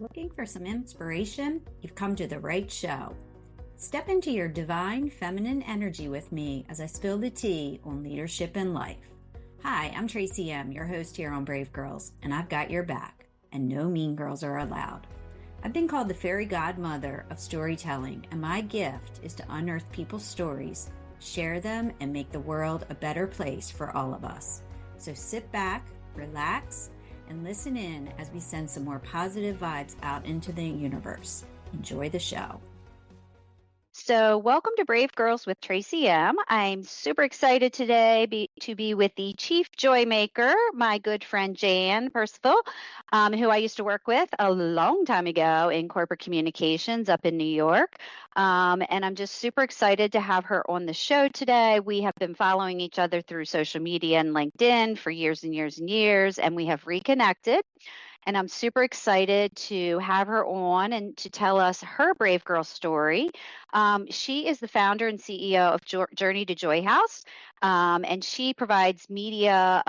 Looking for some inspiration? You've come to the right show. Step into your divine feminine energy with me as I spill the tea on leadership and life. Hi, I'm Tracy M., your host here on Brave Girls, and I've got your back, and no mean girls are allowed. I've been called the fairy godmother of storytelling, and my gift is to unearth people's stories, share them, and make the world a better place for all of us. So sit back, relax, and listen in as we send some more positive vibes out into the universe. Enjoy the show. So, welcome to Brave Girls with Tracy M. I'm super excited today to be with the Chief Joy Maker, my good friend Jan Percival, who I used to work with a long time ago in corporate communications up in New York. And I'm just super excited to have her on the show today. We have been following each other through social media and LinkedIn for years and years and years, and we have reconnected. And I'm super excited to have her on and to tell us her Brave Girl story. She is the founder and CEO of Journey to Joy House, and she provides media.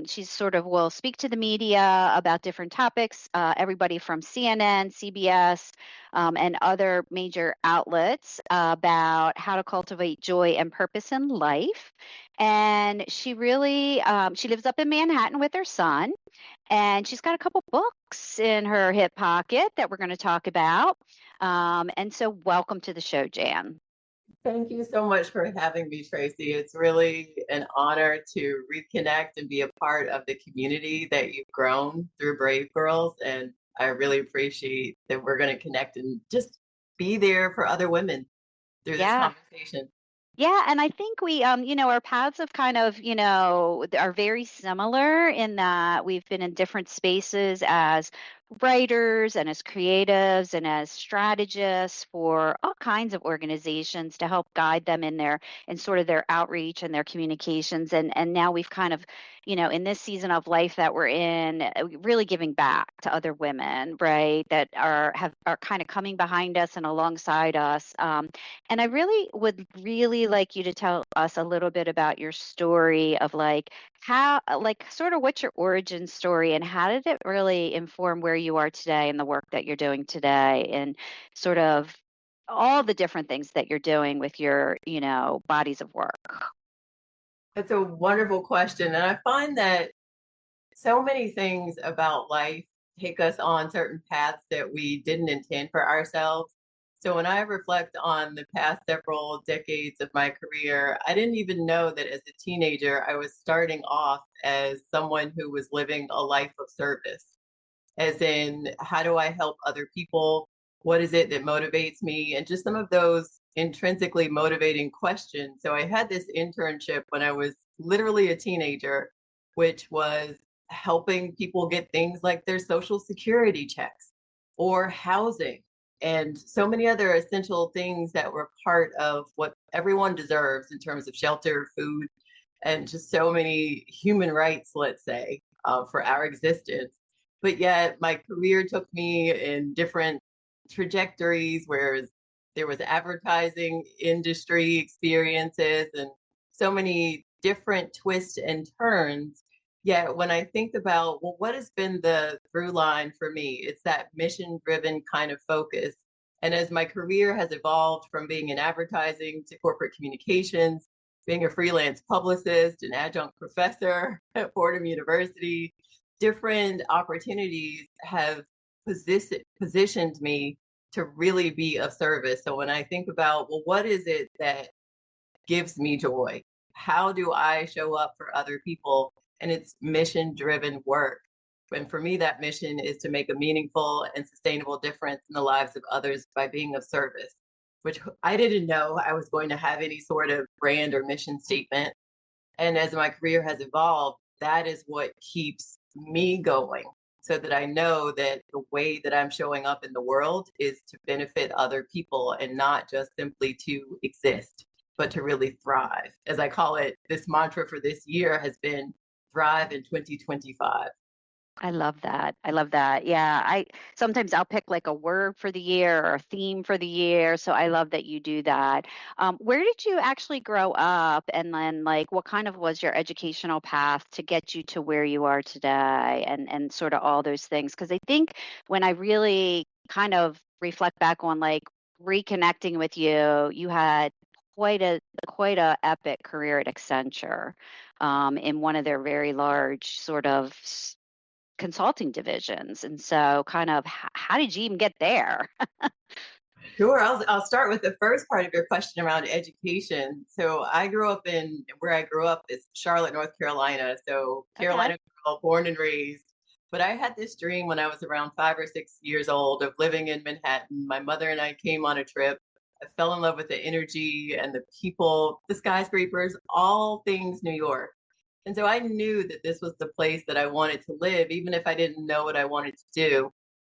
She sort of will speak to the media about different topics, everybody from CNN, CBS, and other major outlets about how to cultivate joy and purpose in life. And she really, she lives up in Manhattan with her son. And she's got a couple books in her hip pocket that we're going to talk about. And so, welcome to the show, Jan. Thank you so much for having me, Tracy. It's really an honor to reconnect and be a part of the community that you've grown through Brave Girls. And I really appreciate that we're going to connect and just be there for other women through this Yeah. conversation. Yeah, and I think we, our paths have kind of, are very similar in that we've been in different spaces as writers and as creatives and as strategists for all kinds of organizations to help guide them in sort of their outreach and their communications. And now we've kind of, in this season of life that we're in, really giving back to other women, right, that are kind of coming behind us and alongside us. And I would really like you to tell us a little bit about your story of like how, like sort of what's your origin story and how did it really inform where you are today and the work that you're doing today and sort of all the different things that you're doing with your, bodies of work. That's a wonderful question. And I find that so many things about life take us on certain paths that we didn't intend for ourselves. So when I reflect on the past several decades of my career, I didn't even know that as a teenager, I was starting off as someone who was living a life of service, as in, how do I help other people? What is it that motivates me? And just some of those intrinsically motivating questions. So I had this internship when I was literally a teenager, which was helping people get things like their social security checks or housing and so many other essential things that were part of what everyone deserves in terms of shelter, food, and just so many human rights, let's say, for our existence. But yet my career took me in different trajectories where there was advertising industry experiences and so many different twists and turns. Yet when I think about, well, what has been the through line for me? It's that mission driven kind of focus. And as my career has evolved from being in advertising to corporate communications, being a freelance publicist, an adjunct professor at Fordham University, different opportunities have positioned me to really be of service. So when I think about, well, what is it that gives me joy? How do I show up for other people? And it's mission driven work. And for me, that mission is to make a meaningful and sustainable difference in the lives of others by being of service, which I didn't know I was going to have any sort of brand or mission statement. And as my career has evolved, that is what keeps me going so that I know that the way that I'm showing up in the world is to benefit other people and not just simply to exist, but to really thrive. As I call it, this mantra for this year has been thrive in 2025. I love that. I love that. Yeah. I sometimes I'll pick like a word for the year or a theme for the year. So I love that you do that. Where did you actually grow up? And then like what kind of was your educational path to get you to where you are today and sort of all those things? Because I think when I really kind of reflect back on like reconnecting with you, you had quite a epic career at Accenture in one of their very large sort of consulting divisions. And so, kind of, how did you even get there? Sure. I'll start with the first part of your question around education. So I grew up in where I grew up is Charlotte, North Carolina. So Okay. Carolina girl, born and raised. But I had this dream when I was around 5 or 6 years old of living in Manhattan. My mother and I came on a trip. I fell in love with the energy and the people, the skyscrapers, all things New York. And so I knew that this was the place that I wanted to live, even if I didn't know what I wanted to do.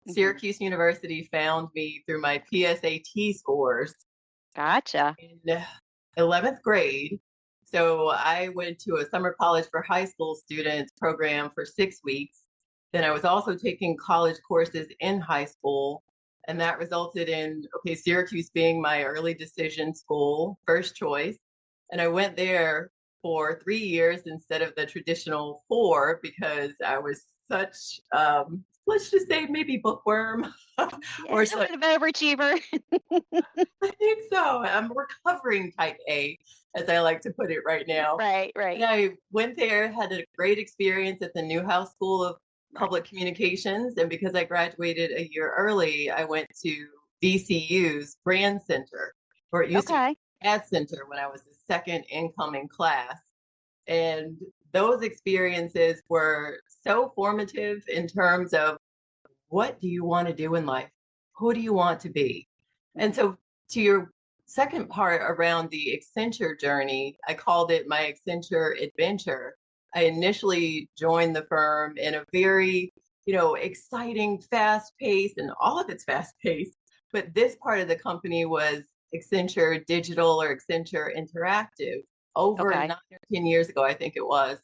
Hmm. Syracuse University found me through my PSAT scores Gotcha. in 11th grade. So I went to a summer college for high school students program for 6 weeks. Then I was also taking college courses in high school. And that resulted in, okay, Syracuse being my early decision school, first choice. And I went there for 3 years instead of the traditional four because I was such, let's just say maybe bookworm Yeah, or a such. bit of an overachiever. I think so. I'm recovering type A, as I like to put it right now. Right, And right, I went there, had a great experience at the Newhouse School of right. Public Communications. And because I graduated a year early, I went to VCU's Brand Center, or it used to be Okay. Ad Center when I was the second incoming class. And those experiences were so formative in terms of what do you want to do in life? Who do you want to be? And Hmm. so, to your second part around the Accenture journey, I called it my Accenture adventure. I initially joined the firm in a very, exciting, fast pace, and all of it's fast paced. But this part of the company was Accenture Digital or Accenture Interactive over Okay. 9 or 10 years ago, I think it was.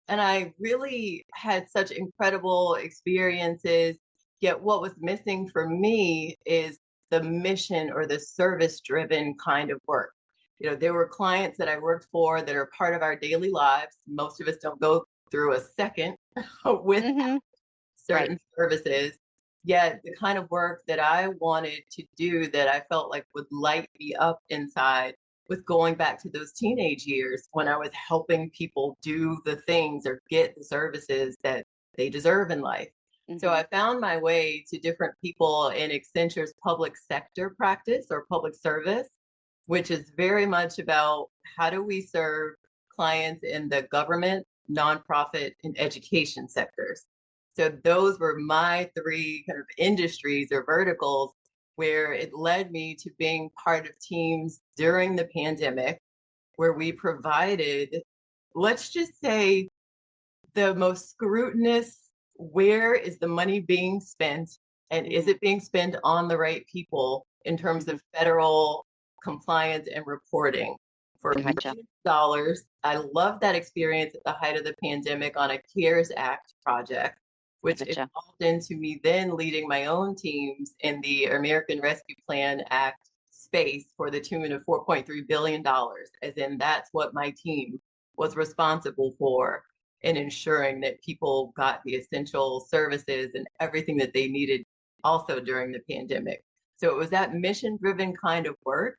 And I really had such incredible experiences. Yet, what was missing for me is the mission or the service driven kind of work. There were clients that I worked for that are part of our daily lives. Most of us don't go through a second with Hmm. Right. certain services. Yet the kind of work that I wanted to do that I felt like would light me up inside was going back to those teenage years when I was helping people do the things or get the services that they deserve in life. So Hmm. I found my way to different people in Accenture's public sector practice or public service, which is very much about how do we serve clients in the government, nonprofit, and education sectors. So those were my three kind of industries or verticals where it led me to being part of teams during the pandemic where we provided, let's just say, the most scrutinous where is the money being spent and is Hmm. it being spent on the right people in terms Hmm. of federal compliance and reporting for Gotcha. millions of dollars. I love that experience at the height of the pandemic on a CARES Act project, which Gotcha. evolved into me then leading my own teams in the American Rescue Plan Act space for the tune of $4.3 billion, as in that's what my team was responsible for in ensuring that people got the essential services and everything that they needed also during the pandemic. So it was that mission driven kind of work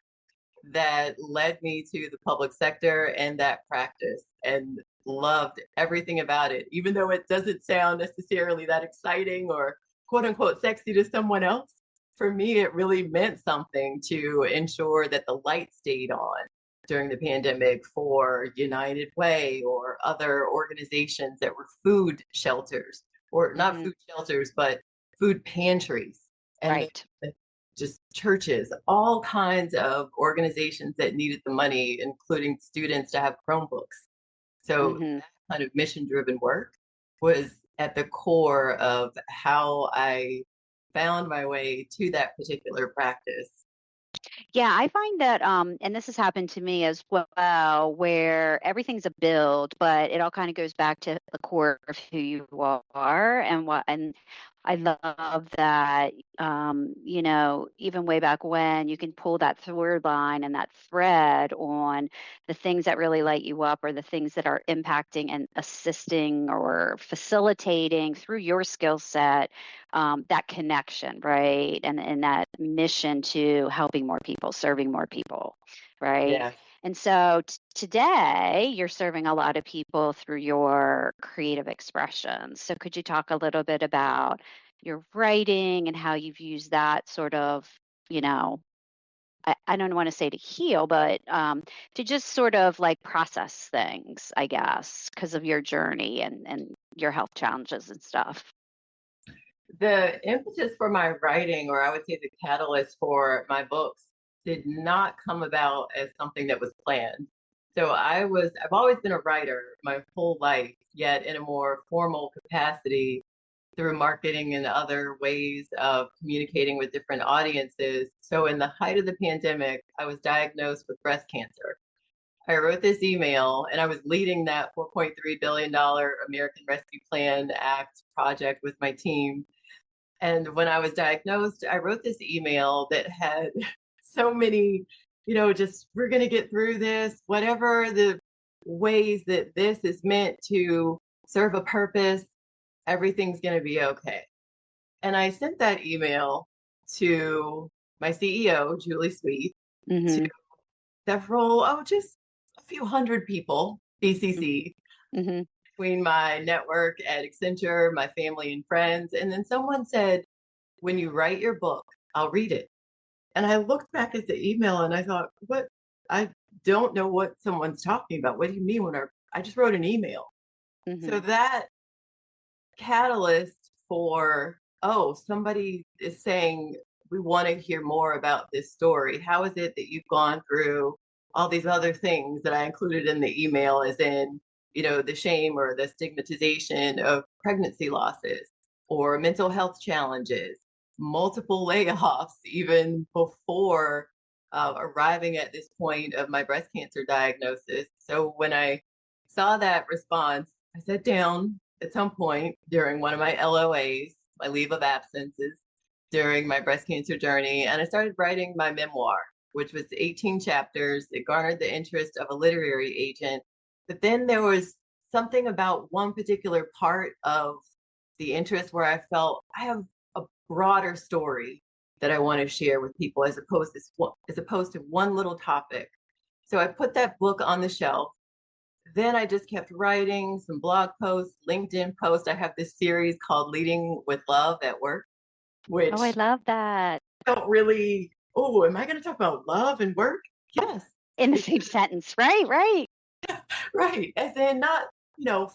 that led me to the public sector and that practice and loved everything about it, even though it doesn't sound necessarily that exciting or quote unquote sexy to someone else. For me, it really meant something to ensure that the light stayed on during the pandemic for United Way or other organizations that were food shelters, or not Hmm. food shelters, but food pantries. And Right. just churches, all kinds of organizations that needed the money, including students to have Chromebooks. So Hmm. that kind of mission driven work was at the core of how I found my way to that particular practice. Yeah, I find that, and this has happened to me as well, where everything's a build, but it all kind of goes back to the core of who you are and what, and I love that, even way back when you can pull that through line and that thread on the things that really light you up or the things that are impacting and assisting or facilitating through your skill set, that connection, right? And that mission to helping more people, serving more people, right? Yeah. And so today you're serving a lot of people through your creative expressions. So could you talk a little bit about your writing and how you've used that sort of, you know, I don't want to say to heal, but to just sort of like process things, I guess, because of your journey and your health challenges and stuff. The impetus for my writing, or I would say the catalyst for my books, did not come about as something that was planned. I've always been a writer my whole life, yet in a more formal capacity through marketing and other ways of communicating with different audiences. So in the height of the pandemic, I was diagnosed with breast cancer. I wrote this email and I was leading that $4.3 billion American Rescue Plan Act project with my team. And when I was diagnosed, I wrote this email that had so many, just we're going to get through this, whatever the ways that this is meant to serve a purpose, everything's going to be okay. And I sent that email to my CEO, Julie Sweet, to Mm-hmm. several, just a few hundred people, BCC, Mm-hmm. between my network at Accenture, my family and friends. And then someone said, when you write your book, I'll read it. And I looked back at the email and I thought, what? I don't know what someone's talking about. What do you mean I just wrote an email? Mm-hmm. So that catalyst for, oh, somebody is saying, we want to hear more about this story. How is it that you've gone through all these other things that I included in the email, as in, the shame or the stigmatization of pregnancy losses or mental health challenges, multiple layoffs, even before arriving at this point of my breast cancer diagnosis. So when I saw that response, I sat down at some point during one of my LOAs, my leave of absences, during my breast cancer journey, and I started writing my memoir, which was 18 chapters. It garnered the interest of a literary agent. But then there was something about one particular part of the interest where I felt I have a broader story that I want to share with people as opposed to one little topic. So I put that book on the shelf. Then I just kept writing some blog posts, LinkedIn posts. I have this series called Leading with Love at Work, Oh, I which love that. don't really, oh, am I going to talk about love and work? Yes. In the same sentence, right? Right. Right. As in not,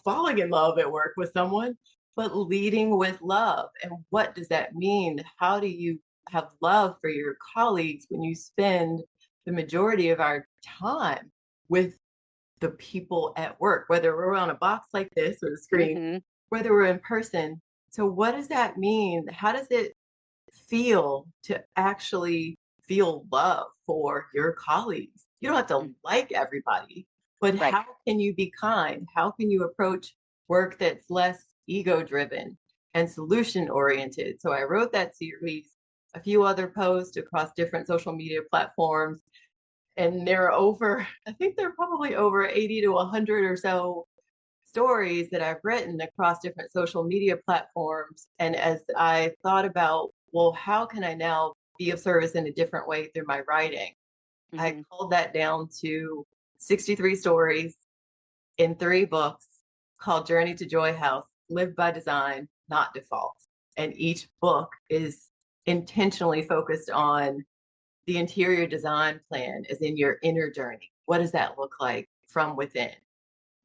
falling in love at work with someone, but leading with love. And what does that mean? How do you have love for your colleagues when you spend the majority of our time with the people at work, whether we're on a box like this or the screen, Mm-hmm. whether we're in person? So what does that mean? How does it feel to actually feel love for your colleagues? You don't have to like everybody, but Right. how can you be kind? How can you approach work that's less ego driven and solution oriented? So I wrote that series, a few other posts across different social media platforms, and I think there are probably over 80 to 100 or so stories that I've written across different social media platforms. And as I thought about, well, how can I now be of service in a different way through my writing? I Mm-hmm. culled that down to 63 stories in 3 books called Journey to Joy House, Live by Design, Not Default. And each book is intentionally focused on the interior design plan, as in your inner journey. What does that look like from within?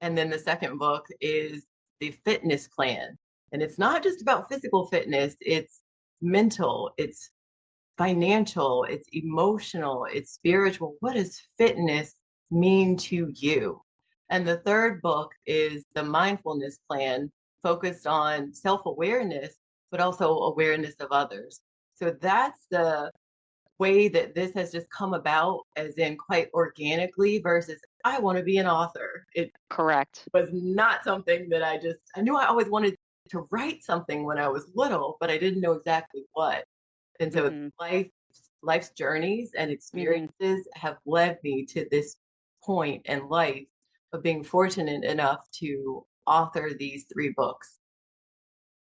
And then the second book is the fitness plan. And it's not just about physical fitness, it's mental, it's financial, it's emotional, it's spiritual. What does fitness mean to you? And the third book is the mindfulness plan, focused on self awareness, but also awareness of others. So that's the way that this has just come about, as in quite organically, versus I want to be an author. It Correct. was not something that I knew I always wanted to write something when I was little, but I didn't know exactly what. And so Mm-hmm. life's journeys and Mm-hmm. experiences have led me to this point in life of being fortunate enough to author these 3 books.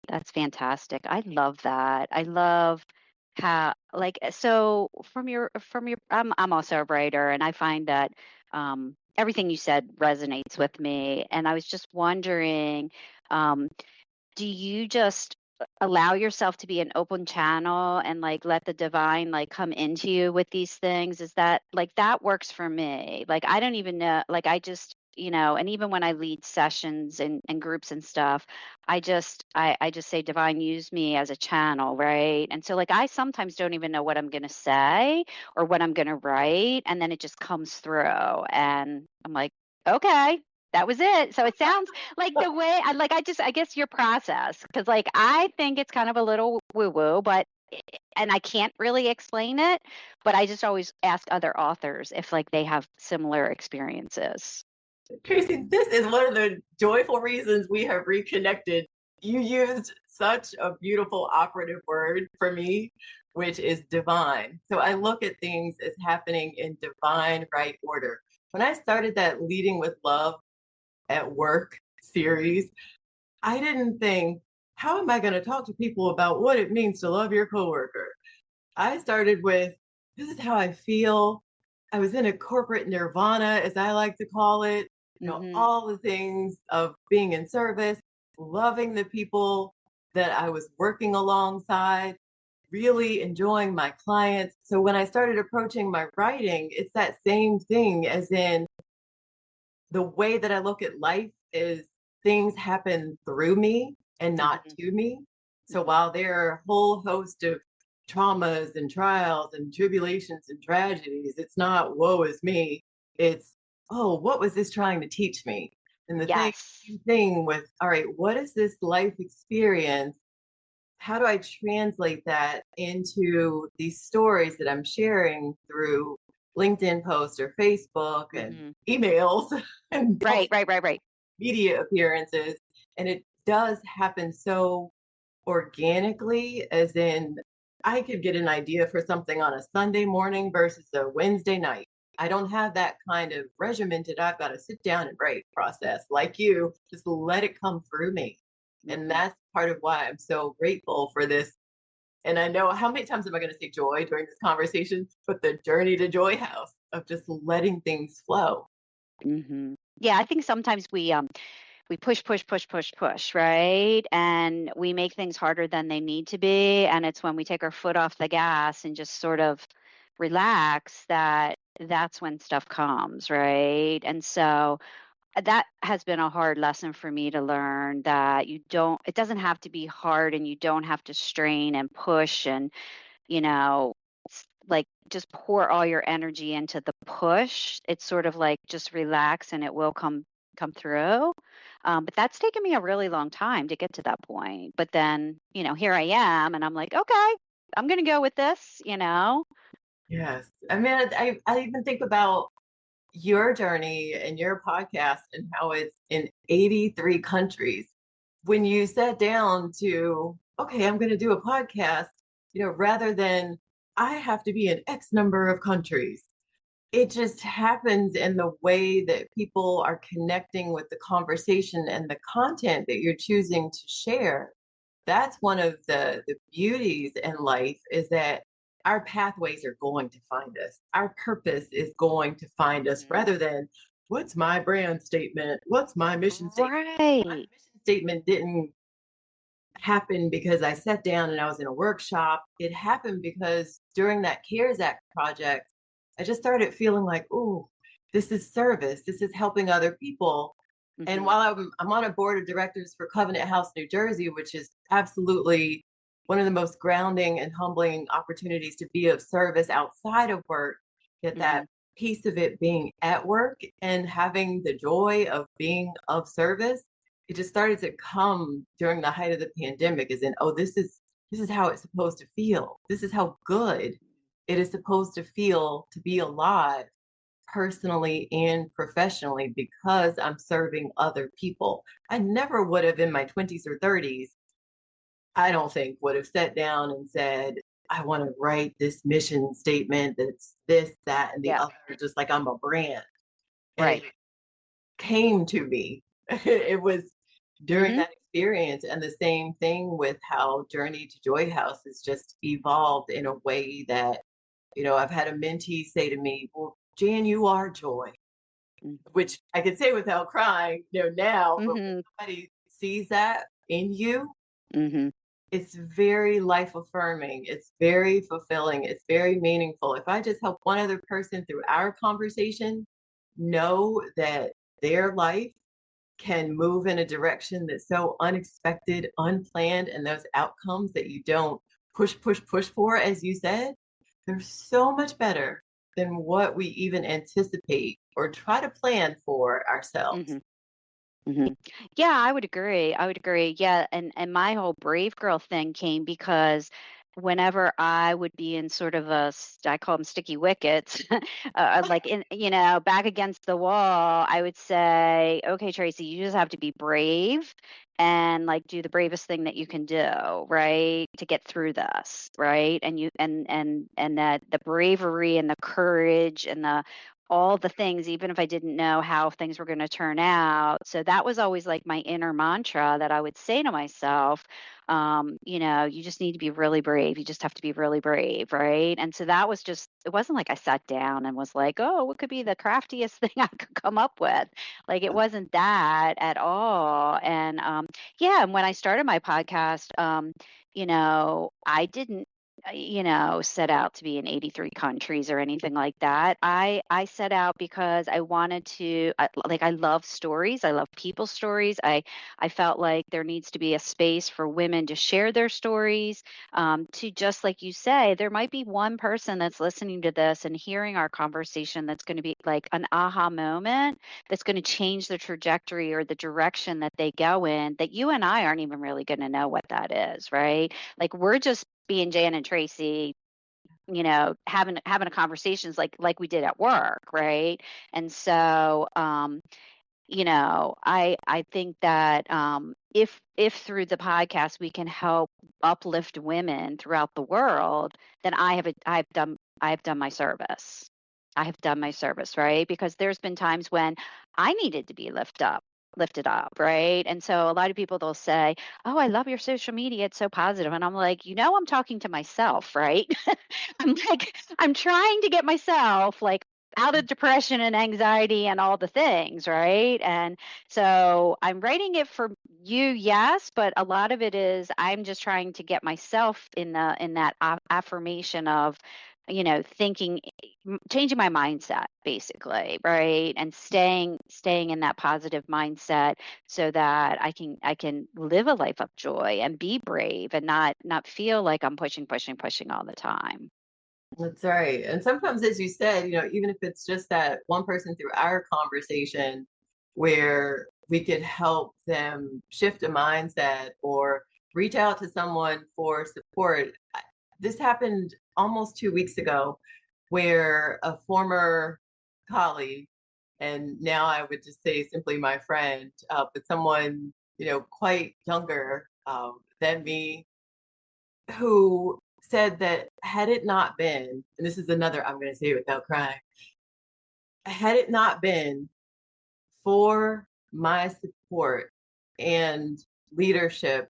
That's fantastic. I love that. I love how so from your I'm also a writer, and I find that everything you said resonates with me. And I was just wondering, um do you just allow yourself to be an open channel and like let the divine like come into you with these things? Is that like that works for me? Like I don't even know, like I just, and even when I lead sessions and groups and stuff, I just say divine use me as a channel, right? And so like I sometimes don't even know what I'm gonna say or what I'm gonna write, and then it just comes through and I'm like, okay, that was it. So it sounds like the way I guess your process, because like I think it's kind of a little woo woo, but and I can't really explain it, but I just always ask other authors if like they have similar experiences. Tracy, this is one of the joyful reasons we have reconnected. You used such a beautiful operative word for me, which is divine. So I look at things as happening in divine right order. When I started that Leading with Love at Work series, I didn't think, how am I going to talk to people about what it means to love your coworker? I started with, this is how I feel. I was in a corporate nirvana, as I like to call it, Hmm. all the things of being in service, loving the people that I was working alongside, really enjoying my clients. So when I started approaching my writing, it's that same thing, as in the way that I look at life is things happen through me and not Hmm. to me. So Hmm. while there are a whole host of traumas and trials and tribulations and tragedies, it's not woe is me. It's, oh, what was this trying to teach me? And the Yes. same thing with, all right, what is this life experience? How do I translate that into these stories that I'm sharing through LinkedIn posts or Facebook and Hmm. emails and Right, right, right, right. media appearances? And it does happen so organically, as in I could get an idea for something on a Sunday morning versus a Wednesday night. I don't have that kind of regimented, I've got to sit down and write process like you, just let it come through me. And Hmm. that's part of why I'm so grateful for this. And I know, how many times am I going to say joy during this conversation? But the journey to Joy House of just letting things flow. Hmm. Yeah, I think sometimes we push, push, push, push, push, right? And we make things harder than they need to be. And it's when we take our foot off the gas and just sort of relax that that's when stuff comes, right? And so that has been a hard lesson for me to learn that it doesn't have to be hard and you don't have to strain and push and, you know, like just pour all your energy into the push. It's sort of like just relax and it will come through. But that's taken me a really long time to get to that point. But then, here I am, and I'm like, okay, I'm gonna go with this. Yes. I mean, I even think about your journey and your podcast and how it's in 83 countries. When you sat down to, okay, I'm going to do a podcast, rather than I have to be in X number of countries, it just happens in the way that people are connecting with the conversation and the content that you're choosing to share. That's one of the beauties in life, is that our pathways are going to find us. Our purpose is going to find us, Mhm. rather than what's my brand statement? What's my mission statement? My Right. mission statement didn't happen because I sat down and I was in a workshop. It happened because during that CARES Act project, I just started feeling like, oh, this is service. This is helping other people. And Hmm. while I'm on a board of directors for Covenant House, New Jersey, which is absolutely one of the most grounding and humbling opportunities to be of service outside of work, yet that Hmm. piece of it being at work and having the joy of being of service, it just started to come during the height of the pandemic, as in, oh, this is how it's supposed to feel. This is how good it is supposed to feel to be alive personally and professionally because I'm serving other people. I never would have in my 20s or 30s, I don't think would have sat down and said, I want to write this mission statement that's this, that, and the Yeah. other, just like I'm a brand. And it Right. came to me. It was during Mm-hmm. that experience. And the same thing with how Journey to Joy House has just evolved in a way that, I've had a mentee say to me, well, Jan, you are joy, which I could say without crying, now, but when Mm-hmm. somebody sees that in you, Mm-hmm. it's very life affirming. It's very fulfilling. It's very meaningful. If I just help one other person through our conversation know that their life can move in a direction that's so unexpected, unplanned, and those outcomes that you don't push for, as you said, they're so much better than what we even anticipate or try to plan for ourselves. Mm-hmm. Hmm. Yeah, I would agree. I would agree. Yeah, and my whole brave girl thing came because whenever I would be in sort of I call them sticky wickets, like in back against the wall, I would say, okay, Tracy, you just have to be brave and like do the bravest thing that you can do, right, to get through this, right? And you and that the bravery and the courage and the all the things, even if I didn't know how things were going to turn out. So that was always like my inner mantra that I would say to myself, you just need to be really brave. You just have to be really brave. Right. And so that was just, it wasn't like I sat down and was like, oh, what could be the craftiest thing I could come up with? Like it wasn't that at all. And yeah. And when I started my podcast, I didn't set out to be in 83 countries or anything like that. I set out because I wanted to I love stories. I love people's stories. I felt like there needs to be a space for women to share their stories. To just like you say, there might be one person that's listening to this and hearing our conversation that's going to be like an aha moment that's going to change the trajectory or the direction that they go in that you and I aren't even really going to know what that is, right? Like we're just being Jan and Tracy, having a conversations like we did at work, right? And so I think that if through the podcast we can help uplift women throughout the world, then I've done my service. I have done my service, right? Because there's been times when I needed to be lifted up, right? And so a lot of people they'll say, "Oh, I love your social media. It's so positive." And I'm like, I'm talking to myself, right? I'm trying to get myself like out of depression and anxiety and all the things, right? And so I'm writing it for you, yes, but a lot of it is I'm just trying to get myself in that affirmation of, thinking, changing my mindset basically, right? And staying in that positive mindset so that I can live a life of joy and be brave and not feel like I'm pushing all the time. That's right. And sometimes, as you said, even if it's just that one person through our conversation where we could help them shift a mindset or reach out to someone for support. This happened almost 2 weeks ago where a former colleague, and now I would just say simply my friend, but someone, quite younger than me, who said that had it not been, and this is another, I'm going to say it without crying, had it not been for my support and leadership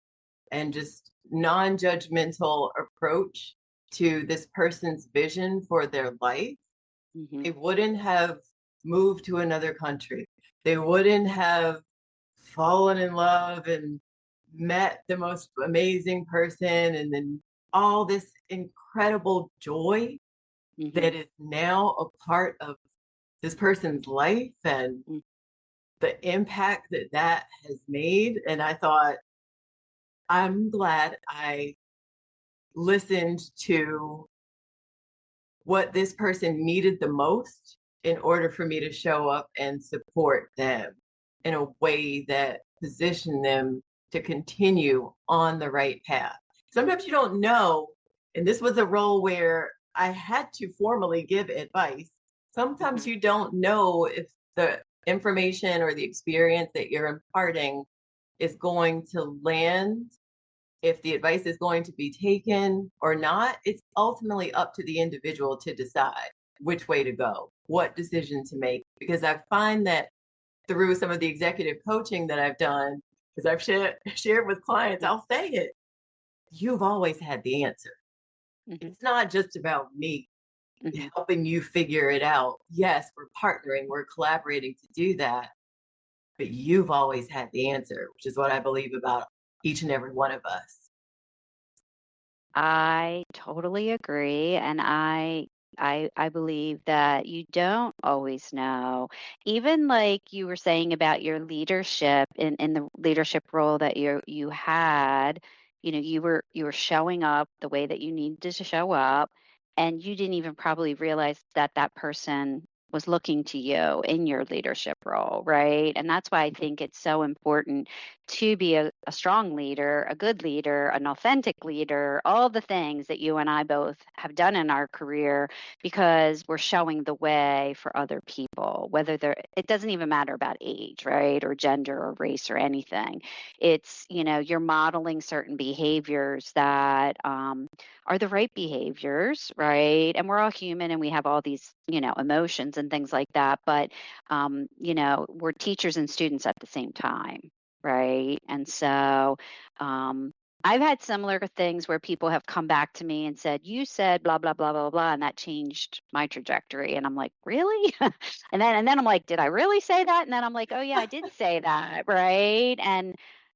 and just non-judgmental approach to this person's vision for their life, Hmm. they wouldn't have moved to another country. They wouldn't have fallen in love and met the most amazing person and then all this incredible joy Hmm. that is now a part of this person's life and the impact that that has made. And I thought, I'm glad I listened to what this person needed the most in order for me to show up and support them in a way that positioned them to continue on the right path. Sometimes you don't know, and this was a role where I had to formally give advice. Sometimes Mhm. you don't know if the information or the experience that you're imparting is going to land, if the advice is going to be taken or not. It's ultimately up to the individual to decide which way to go, what decision to make. Because I find that through some of the executive coaching that I've done, because I've shared with clients, I'll say it, you've always had the answer. Mhm. It's not just about me Mhm. helping you figure it out. Yes, we're partnering, we're collaborating to do that, but you've always had the answer, which is what I believe about each and every one of us. I totally agree, and I believe that you don't always know. Even like you were saying about your leadership in the leadership role that you had, you were showing up the way that you needed to show up, and you didn't even probably realize that that person was looking to you in your leadership role, right? And that's why I think it's so important to be a strong leader, a good leader, an authentic leader, all the things that you and I both have done in our career because we're showing the way for other people, whether it doesn't even matter about age, right? Or gender or race or anything. It's, you're modeling certain behaviors that are the right behaviors, right? And we're all human and we have all these, emotions and things like that. But, we're teachers and students at the same time, right? And so I've had similar things where people have come back to me and said, "You said blah blah blah blah blah," and that changed my trajectory. And I'm like, "Really?" and then I'm like, "Did I really say that?" And then I'm like, "Oh yeah, I did say that, right?" And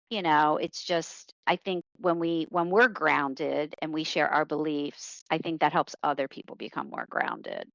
it's just I think when we're grounded and we share our beliefs, I think that helps other people become more grounded.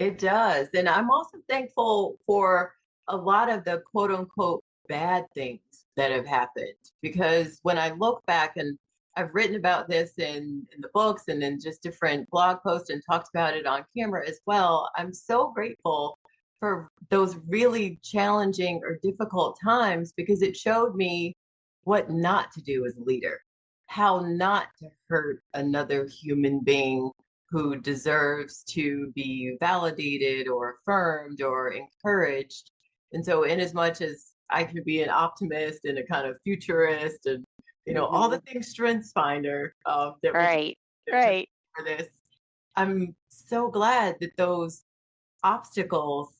It does. And I'm also thankful for a lot of the quote unquote bad things that have happened. Because when I look back, and I've written about this in the books and in just different blog posts and talked about it on camera as well, I'm so grateful for those really challenging or difficult times because it showed me what not to do as a leader, how not to hurt another human being who deserves to be validated or affirmed or encouraged. And so, in as much as I could be an optimist and a kind of futurist and all the Hmm. things strengths finder that we Right. to Right. for this, I'm so glad that those obstacles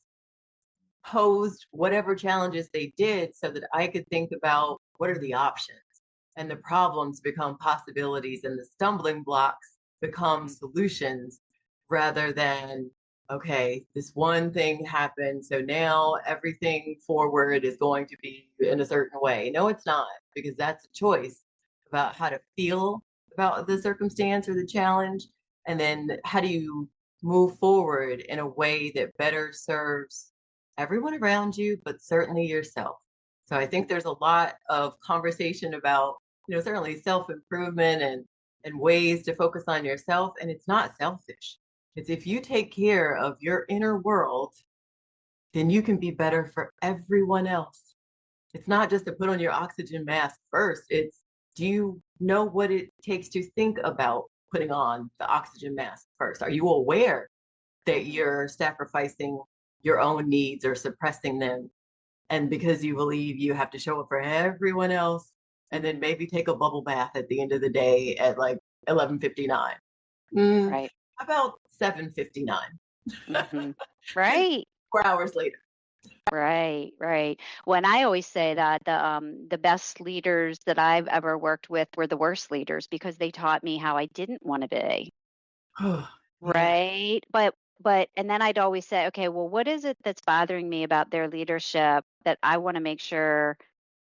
posed whatever challenges they did so that I could think about what are the options, and the problems become possibilities and the stumbling blocks become Mhm. solutions rather than, okay, this one thing happened. So now everything forward is going to be in a certain way. No, it's not, because that's a choice about how to feel about the circumstance or the challenge. And then how do you move forward in a way that better serves everyone around you, but certainly yourself. So I think there's a lot of conversation about, certainly self-improvement and ways to focus on yourself. And it's not selfish. It's if you take care of your inner world, then you can be better for everyone else. It's not just to put on your oxygen mask first. It's, do you know what it takes to think about putting on the oxygen mask first? Are you aware that you're sacrificing your own needs or suppressing them? And because you believe you have to show up for everyone else and then maybe take a bubble bath at the end of the day at like 11:59. Right. How about 7:59? Hmm. Just Right. 4 hours later. Right, right. When I always say that the best leaders that I've ever worked with were the worst leaders because they taught me how I didn't want to be. Yeah. Right? But and then I'd always say, okay, well, what is it that's bothering me about their leadership that I want to make sure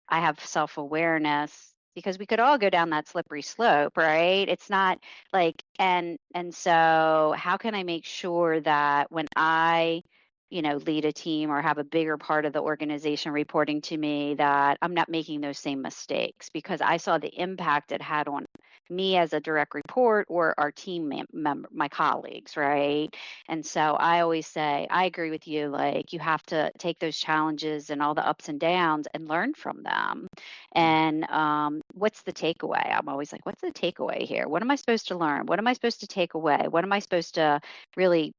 I have self-awareness because we could all go down that slippery slope, right? It's not like and so how can I make sure that when I lead a team or have a bigger part of the organization reporting to me, that I'm not making those same mistakes, because I saw the impact it had on me as a direct report or our team member, my colleagues, right? And so I always say, I agree with you. Like, you have to take those challenges and all the ups and downs and learn from them. And what's the takeaway? I'm always like, what's the takeaway here? What am I supposed to learn? What am I supposed to take away? What am I supposed to really,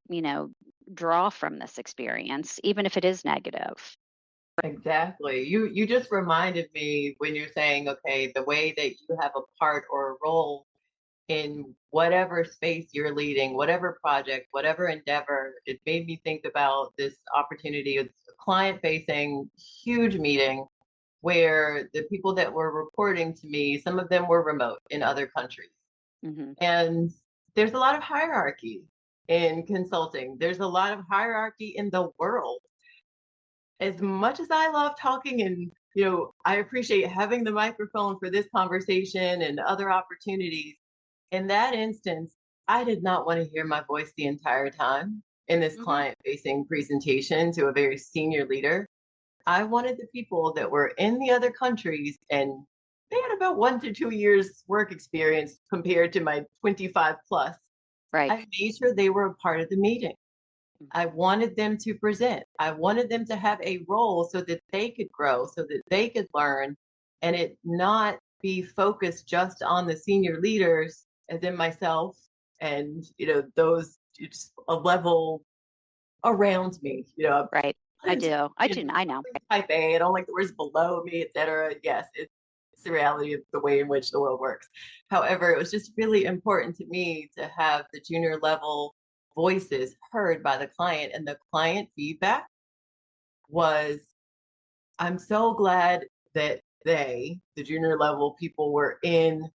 draw from this experience, even if it is negative? Exactly. You just reminded me when you're saying, okay, the way that you have a part or a role in whatever space you're leading, whatever project, whatever endeavor, it made me think about this opportunity. It's a client facing huge meeting where the people that were reporting to me, some of them were remote in other countries. Hmm. And there's a lot of hierarchy in consulting. There's a lot of hierarchy in the world. As much as I love talking and I appreciate having the microphone for this conversation and other opportunities, in that instance, I did not want to hear my voice the entire time in this Hmm. client facing presentation to a very senior leader. I wanted the people that were in the other countries and they had about 1 to 2 years work experience compared to my 25 plus. Right. I made sure they were a part of the meeting. I wanted them to present. I wanted them to have a role so that they could grow, so that they could learn, and it not be focused just on the senior leaders, as in myself and those just a level around me. Right. I I'm do. I know. type A. I don't like the words below me, etc. Yes, it's the reality of the way in which the world works. However, it was just really important to me to have the junior level voices heard by the client, and the client feedback was, I'm so glad that the junior level people, were in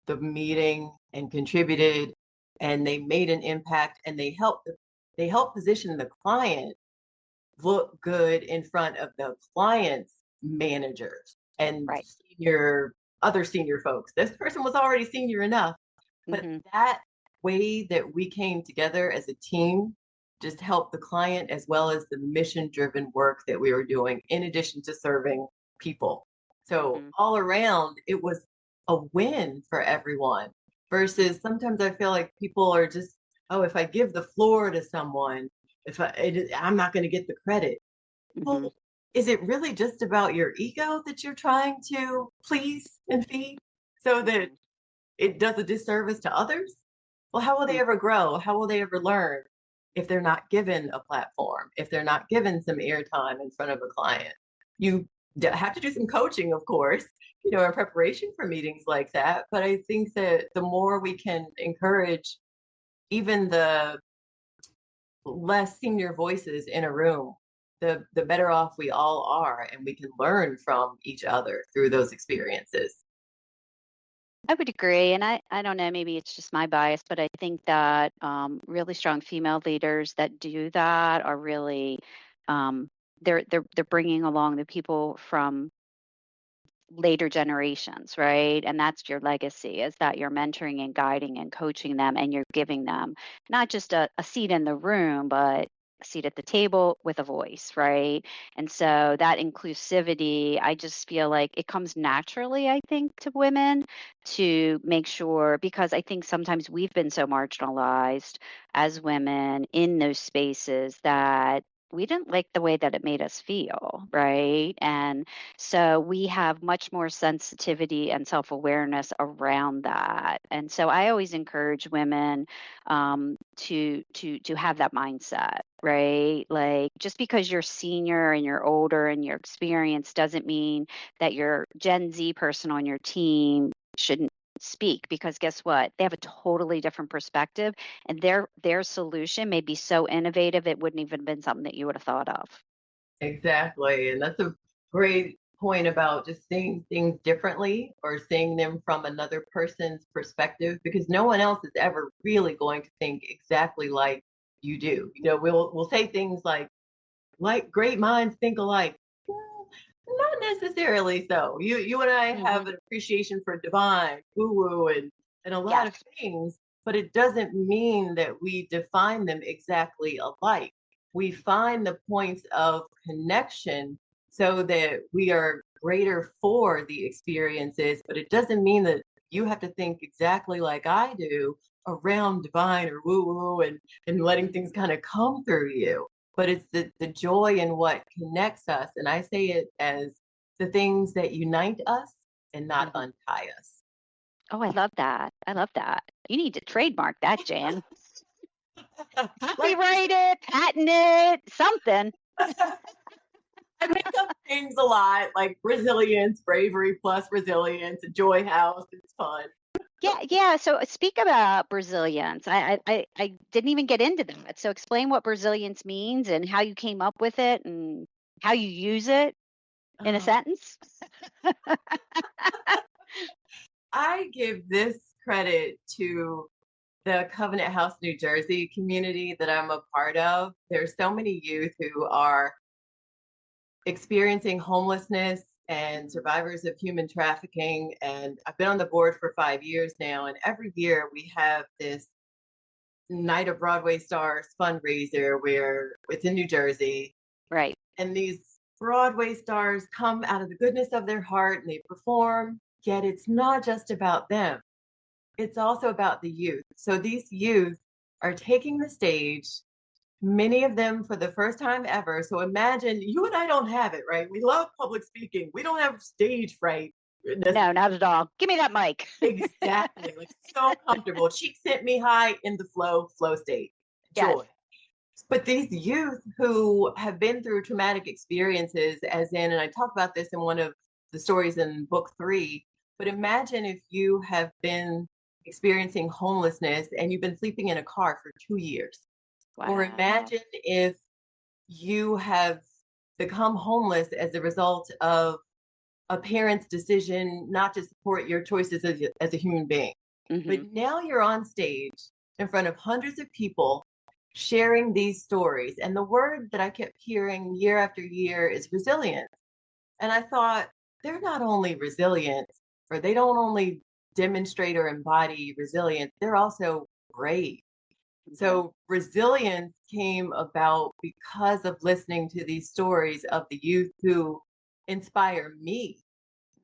the meeting and contributed, and they made an impact, and they helped position the client look good in front of the client's managers and Right. other senior folks. This person was already senior enough, but Hmm. that way that we came together as a team just helped the client as well as the mission driven work that we were doing, in addition to serving people. So, Hmm. all around, it was a win for everyone. Versus sometimes I feel like people are just, oh, if I give the floor to someone, I'm not going to get the credit. Hmm. Well, is it really just about your ego that you're trying to please and feed so that it does a disservice to others? Well, how will they ever grow? How will they ever learn if they're not given a platform, if they're not given some airtime in front of a client? You have to do some coaching, of course, in preparation for meetings like that. But I think that the more we can encourage even the less senior voices in a room, the better off we all are, and we can learn from each other through those experiences. I would agree. And I don't know, maybe it's just my bias, but I think that really strong female leaders that do that are really, um, they're bringing along the people from later generations, right? And that's your legacy, is that you're mentoring and guiding and coaching them, and you're giving them not just a seat in the room, but a seat at the table with a voice, right? And so that inclusivity, I just feel like it comes naturally, I think, to women, to make sure, because I think sometimes we've been so marginalized as women in those spaces that we didn't like the way that it made us feel, right? And so we have much more sensitivity and self awareness around that. And so I always encourage women to have that mindset, right? Like, just because you're senior and you're older and you're experienced doesn't mean that your Gen Z person on your team shouldn't speak, because guess what, they have a totally different perspective, and their solution may be so innovative it wouldn't even have been something that you would have thought of. Exactly. And that's a great point about just seeing things differently or seeing them from another person's perspective, because no one else is ever really going to think exactly like you do. We'll say things like great minds think alike. Well, not necessarily so. You and I Hmm. have an appreciation for divine, woo woo, and a lot Yes. of things, but it doesn't mean that we define them exactly alike. we find the points of connection so that we are greater for the experiences, but it doesn't mean that you have to think exactly like I do around divine or woo woo and letting things kind of come through you. But it's the joy in what connects us. And I say it as the things that unite us and not Mhm. untie us. Oh, I love that. I love that. You need to trademark that, Jan. Like Copyright it, patent it, something. I make up things a lot, like resilience, bravery plus resilience, a joy house. It's fun. Yeah, yeah. So speak about Brazilians. I didn't even get into that. So explain what Brazilians means and how you came up with it and how you use it in a Oh, sentence. I give this credit to the Covenant House, New Jersey community that I'm a part of. There's so many youth who are experiencing homelessness and survivors of human trafficking. And I've been on the board for 5 years now. And every year we have this Night of Broadway Stars fundraiser where it's in New Jersey. Right. And these Broadway stars come out of the goodness of their heart and they perform. Yet it's not just about them, it's also about the youth. So these youth are taking the stage, many of them for the first time ever. So imagine you and I don't have it, right? We love public speaking. We don't have stage fright. No, not at all. Give me that mic. Exactly. Like so comfortable. Cheeks hit me high in the flow state. Yes. Joy. But these youth who have been through traumatic experiences, as in, and I talk about this in one of the stories in book 3, but imagine if you have been experiencing homelessness and you've been sleeping in a car for 2 years. Or Wow. imagine if you have become homeless as a result of a parent's decision not to support your choices as a human being. Hmm. But now you're on stage in front of hundreds of people sharing these stories. And the word that I kept hearing year after year is resilience. And I thought, they're not only resilient, or they don't only demonstrate or embody resilience, they're also brave. Hmm. So resilience came about because of listening to these stories of the youth who inspire me.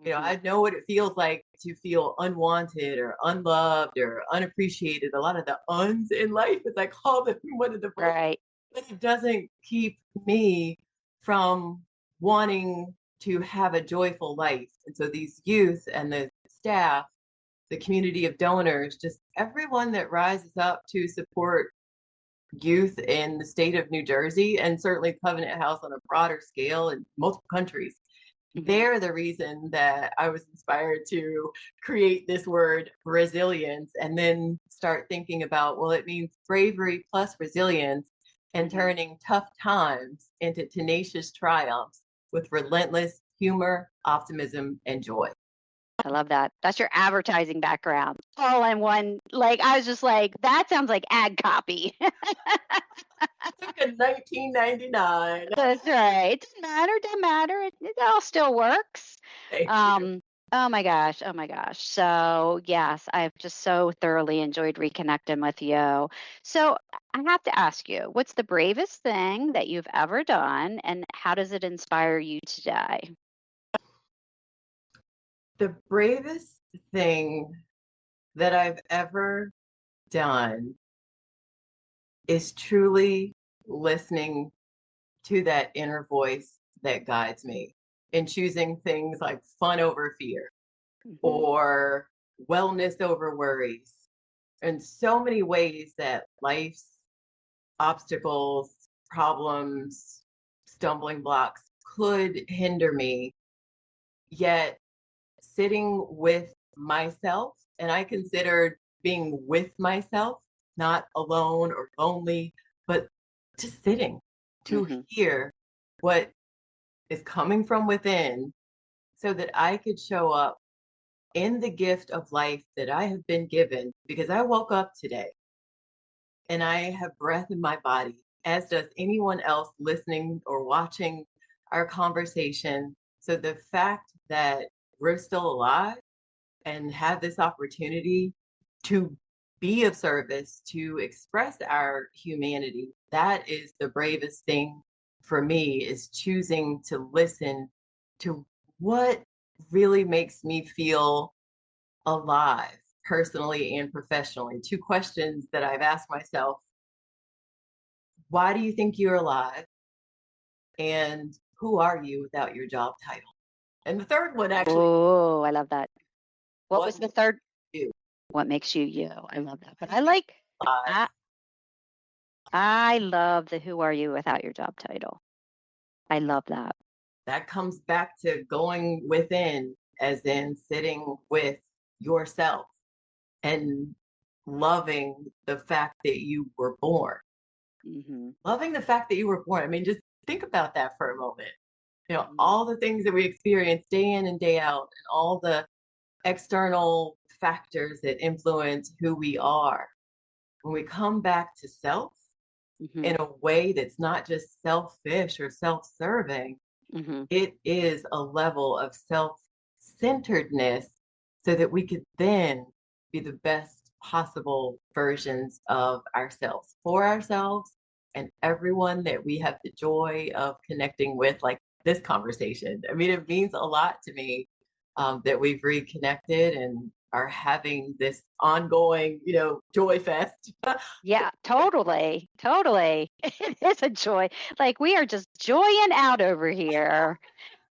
Hmm. I know what it feels like to feel unwanted or unloved or unappreciated. A lot of the uns in life, as I call them in one of the books, Right. but it doesn't keep me from wanting to have a joyful life. And so these youth and the staff, the community of donors, just everyone that rises up to support youth in the state of New Jersey and certainly Covenant House on a broader scale in multiple countries. Hmm. They're the reason that I was inspired to create this word resilience and then start thinking about, well, it means bravery plus resilience and Hmm. turning tough times into tenacious triumphs with relentless humor, optimism, and joy. I love that. That's your advertising background. All in one. Like, I was just like, that sounds like ad copy. Took in 1999. That's right. It doesn't matter. Doesn't matter. It all still works. Thank you. Um, oh my gosh. Oh my gosh. So yes, I've just so thoroughly enjoyed reconnecting with you. So I have to ask you, what's the bravest thing that you've ever done, and how does it inspire you today? The bravest thing that I've ever done is truly listening to that inner voice that guides me in choosing things like fun over fear Hmm. or wellness over worries. In so many ways that life's obstacles, problems, stumbling blocks could hinder me, yet sitting with myself, and I consider being with myself, not alone or lonely, but just sitting to Hmm. hear what is coming from within so that I could show up in the gift of life that I have been given because I woke up today and I have breath in my body, as does anyone else listening or watching our conversation. So the fact that we're still alive and have this opportunity to be of service, to express our humanity. That is the bravest thing for me, is choosing to listen to what really makes me feel alive personally and professionally. Two questions that I've asked myself: why do you think you're alive? And who are you without your job title? And the third one, actually, Oh, I love that. What what was the makes third? you What makes you you? I love that. But alive? I I love the who are you without your job title. I love that. That comes back to going within, as in sitting with yourself and loving the fact that you were born. Hmm. Loving the fact that you were born. I mean, just think about that for a moment. Hmm. All the things that we experience day in and day out, and all the external factors that influence who we are. When we come back to self Hmm. in a way that's not just selfish or self serving, Hmm. it is a level of self centeredness so that we could then be the best possible versions of ourselves for ourselves and everyone that we have the joy of connecting with, like this conversation. I mean, it means a lot to me that we've reconnected and are having this ongoing, joy fest. Yeah, totally. Totally. It is a joy. Like we are just joying out over here.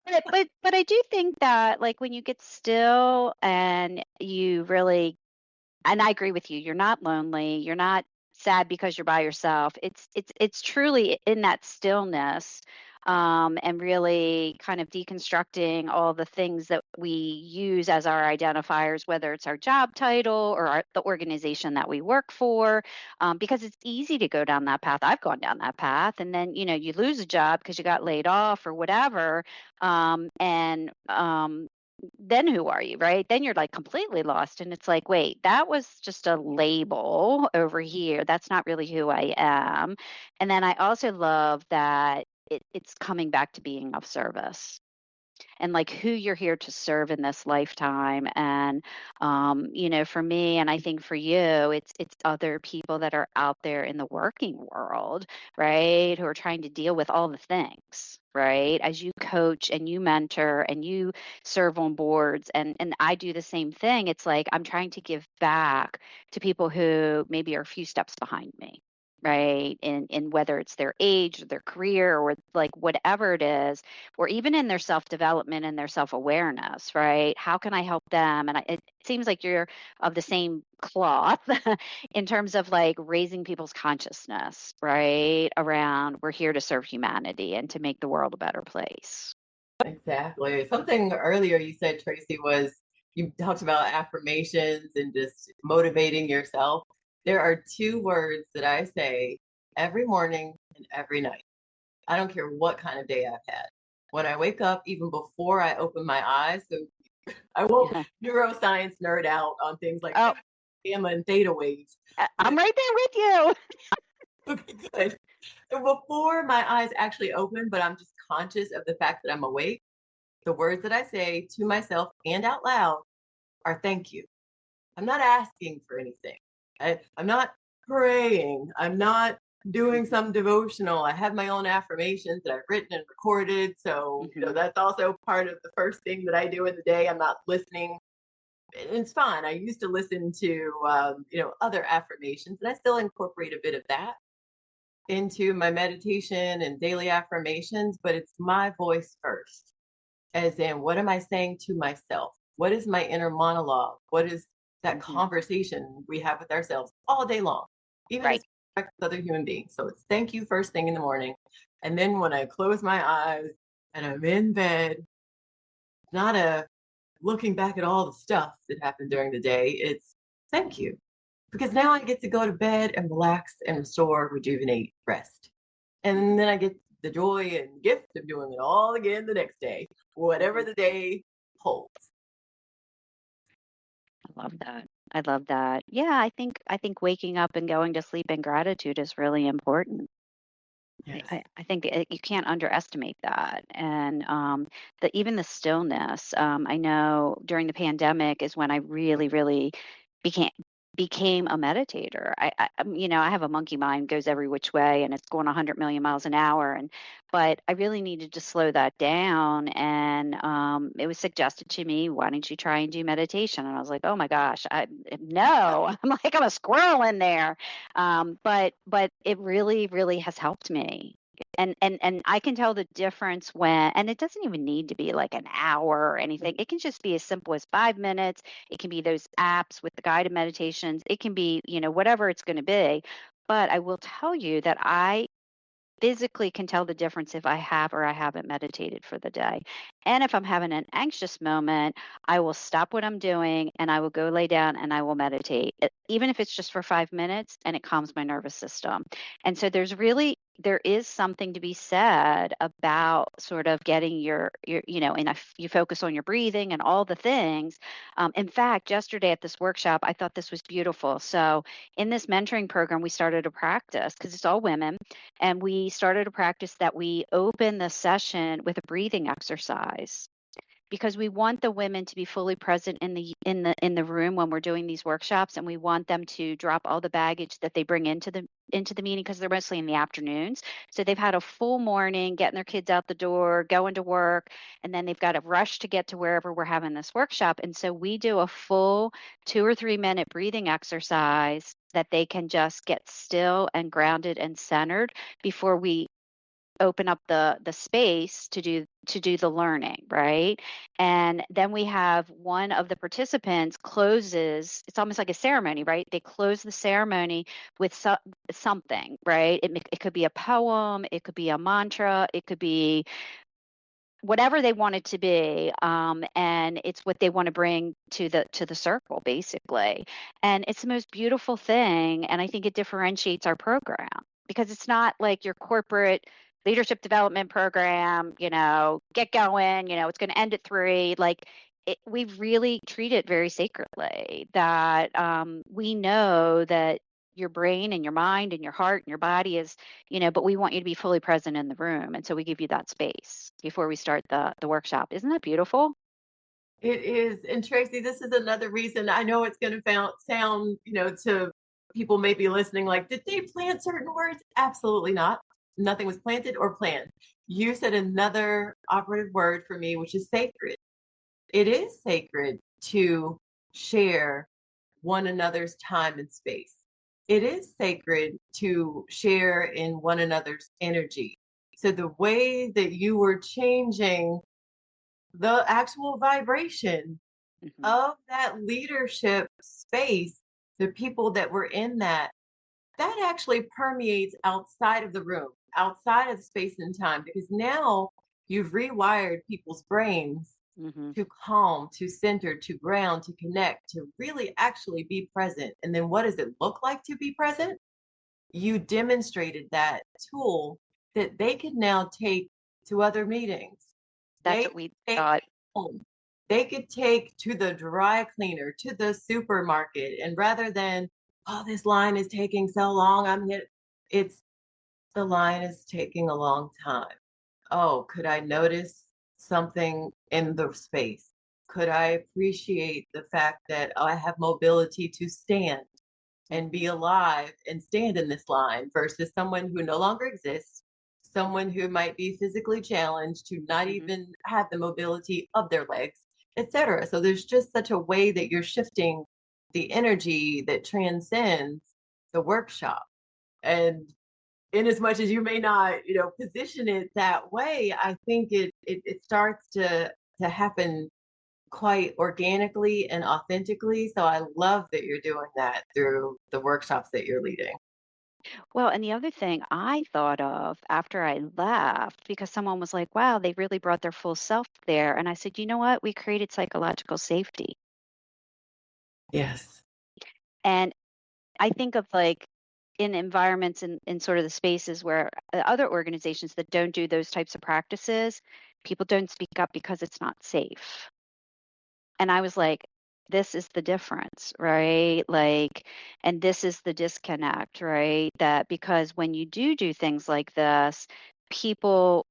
But I do think that like when you get still and you really, and I agree with you, you're not lonely, you're not sad because you're by yourself. It's truly in that stillness, and really kind of deconstructing all the things that we use as our identifiers, whether it's our job title or the organization that we work for, because it's easy to go down that path. I've gone down that path, and then you lose a job because you got laid off or whatever, and then who are you, right? Then you're like completely lost. And it's like, wait, that was just a label over here. That's not really who I am. And then I also love that it's coming back to being of service and like who you're here to serve in this lifetime. And for me, and I think for you, it's other people that are out there in the working world, right, who are trying to deal with all the things, right, as you coach and you mentor and you serve on boards. And I do the same thing. It's like I'm trying to give back to people who maybe are a few steps behind me, right, in whether it's their age or their career or like whatever it is, or even in their self development and their self awareness, right? How can I help them? And it seems like you're of the same cloth in terms of like raising people's consciousness, right? Around we're here to serve humanity and to make the world a better place. Exactly. Something earlier you said, Tracy, was you talked about affirmations and just motivating yourself. There are two words that I say every morning and every night. I don't care what kind of day I've had. When I wake up, even before I open my eyes, so I won't neuroscience nerd out on things like Oh, gamma and theta waves. I'm right there with you. Okay, good. So before my eyes actually open, but I'm just conscious of the fact that I'm awake, the words that I say to myself and out loud are thank you. I'm not asking for anything. I'm not praying. I'm not doing some devotional. I have my own affirmations that I've written and recorded. So, Hmm. that's also part of the first thing that I do in the day. I'm not listening. It's fun. I used to listen to, other affirmations, and I still incorporate a bit of that into my meditation and daily affirmations, but it's my voice first. As in, what am I saying to myself? What is my inner monologue? What is that Hmm. conversation we have with ourselves all day long, even as Right. with other human beings? So it's thank you first thing in the morning. And then when I close my eyes and I'm in bed, not a looking back at all the stuff that happened during the day, it's thank you. Because now I get to go to bed and relax and restore, rejuvenate, rest. And then I get the joy and gift of doing it all again the next day, whatever Hmm. the day holds. I love that. I love that. Yeah, I think waking up and going to sleep in gratitude is really important. Yes. I think you can't underestimate that. And even the stillness. I know during the pandemic is when I really, really became became a meditator. I have a monkey mind, goes every which way, and it's going 100 million miles an hour. But I really needed to slow that down. And it was suggested to me, why don't you try and do meditation? And I was like, oh my gosh, no, I'm like, I'm a squirrel in there. But it really, really has helped me. And I can tell the difference when, and it doesn't even need to be like an hour or anything. It can just be as simple as 5 minutes. It can be those apps with the guided meditations. It can be, whatever it's going to be. But I will tell you that I physically can tell the difference if I have or I haven't meditated for the day. And if I'm having an anxious moment, I will stop what I'm doing and I will go lay down and I will meditate, even if it's just for 5 minutes, and it calms my nervous system. And so there is something to be said about sort of getting and if you focus on your breathing and all the things. In fact, yesterday at this workshop, I thought this was beautiful. So in this mentoring program, we started a practice because it's all women, and we started a practice that we open the session with a breathing exercise, because we want the women to be fully present in the room when we're doing these workshops, and we want them to drop all the baggage that they bring into the meeting, because they're mostly in the afternoons. So they've had a full morning getting their kids out the door, going to work, and then they've got to rush to get to wherever we're having this workshop. And so we do a full 2 or 3 minute breathing exercise that they can just get still and grounded and centered before we open up the space to do the learning, right? And then we have one of the participants closes, it's almost like a ceremony, right? They close the ceremony with something, right? It could be a poem, it could be a mantra, it could be whatever they want it to be, and it's what they want to bring to the circle, basically. And it's the most beautiful thing, and I think it differentiates our program, because it's not like your corporate leadership development program, get going, it's going to end at 3. Like, we really treat it very sacredly, that we know that your brain and your mind and your heart and your body is, but we want you to be fully present in the room. And so we give you that space before we start the workshop. Isn't that beautiful? It is. And Tracy, this is another reason. I know it's going to sound, to people maybe listening, like, did they plant certain words? Absolutely not. Nothing was planted or planned. You said another operative word for me, which is sacred. It is sacred to share one another's time and space. It is sacred to share in one another's energy. So the way that you were changing the actual vibration Hmm. of that leadership space, the people that were in that actually permeates outside of the room, outside of the space and time, because now you've rewired people's brains Hmm. to calm, to center, to ground, to connect, to really actually be present. And then what does it look like to be present? You demonstrated that tool that they could now take to other meetings. That's They what we could take thought. home. They could take to the dry cleaner, to the supermarket. And rather than, oh, this line is taking so long, I'm here. It's the line is taking a long time. Oh, could I notice something in the space? Could I appreciate the fact that I have mobility to stand and Hmm. be alive and stand in this line versus someone who no longer exists, someone who might be physically challenged, to not Hmm. even have the mobility of their legs, etc. So there's just such a way that you're shifting the energy that transcends the workshop. And in as much as you may not, position it that way, I think it starts to happen quite organically and authentically. So I love that you're doing that through the workshops that you're leading. Well, and the other thing I thought of after I left, because someone was like, wow, they really brought their full self there. And I said, you know what? We created psychological safety. Yes. And I think of, like, in environments in sort of the spaces where other organizations that don't do those types of practices, people don't speak up because it's not safe. And I was like, this is the difference, right? Like, and this is the disconnect, right? That because when you do things like this, people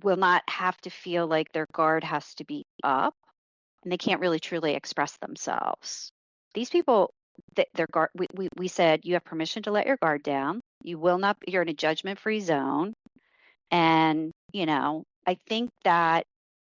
will not have to feel like their guard has to be up, and they can't really truly express themselves. These people their guard. We said you have permission to let your guard down. You will not. You're in a judgment-free zone. And, I think that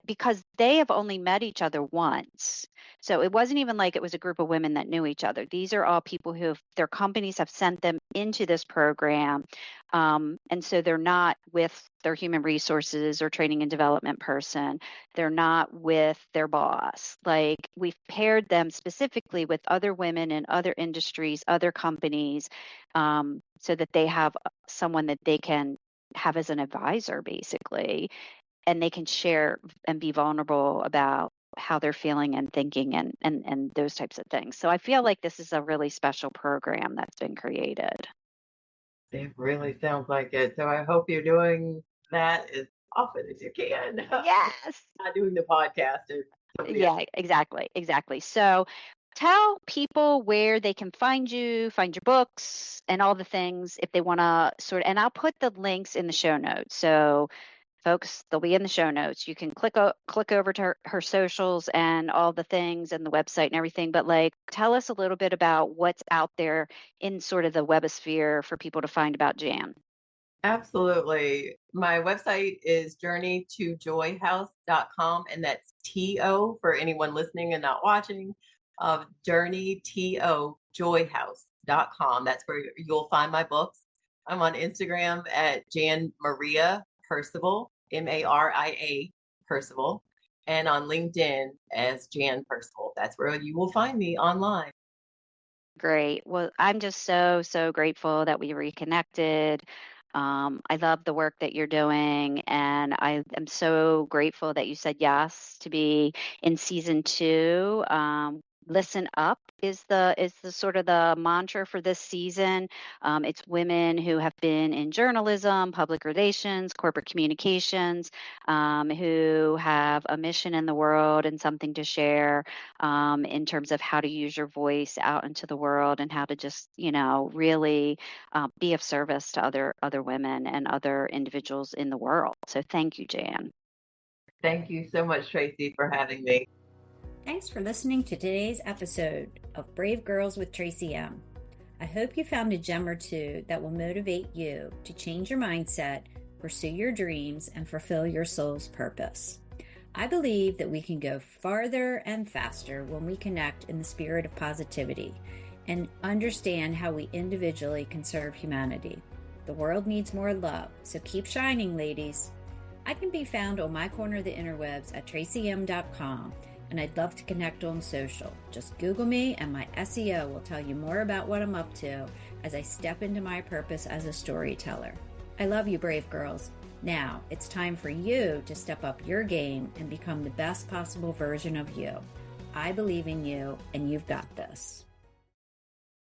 because they have only met each other once. So it wasn't even like it was a group of women that knew each other. These are all people who their companies have sent them into this program. And so they're not with their human resources or training and development person. They're not with their boss. Like we've paired them specifically with other women in other industries, other companies, so that they have someone that they can have as an advisor basically, and they can share and be vulnerable about how they're feeling and thinking and those types of things. So I feel like this is a really special program that's been created. It really sounds like it. So I hope you're doing that as often as you can. Yes. Not doing the podcast. Yeah, exactly. So tell people where they can find you, find your books and all the things if they want to and I'll put the links in the show notes. So folks, they'll be in the show notes. You can click over to her socials and all the things and the website and everything. But like, tell us a little bit about what's out there in sort of the webosphere for people to find about Jan. Absolutely. My website is journeytojoyhouse.com, and that's TO for anyone listening and not watching. Journeytojoyhouse.com. That's where you'll find my books. I'm on Instagram at Jan Maria Percival, Maria Percival, and on LinkedIn as Jan Percival. That's where you will find me online. Great. Well, I'm just so grateful that we reconnected. I love the work that you're doing, and I am so grateful that you said yes to be in season 2. Listen up is the sort of the mantra for this season. It's women who have been in journalism, public relations, corporate communications, who have a mission in the world and something to share in terms of how to use your voice out into the world and how to just really be of service to other women and other individuals in the world. So thank you, Jan. Thank you so much, Tracy, for having me. Thanks for listening to today's episode of Brave Girls with Tracy M. I hope you found a gem or two that will motivate you to change your mindset, pursue your dreams, and fulfill your soul's purpose. I believe that we can go farther and faster when we connect in the spirit of positivity and understand how we individually can serve humanity. The world needs more love, so keep shining, ladies. I can be found on my corner of the interwebs at tracym.com, and I'd love to connect on social. Just Google me and my SEO will tell you more about what I'm up to as I step into my purpose as a storyteller. I love you, brave girls. Now, it's time for you to step up your game and become the best possible version of you. I believe in you, and you've got this.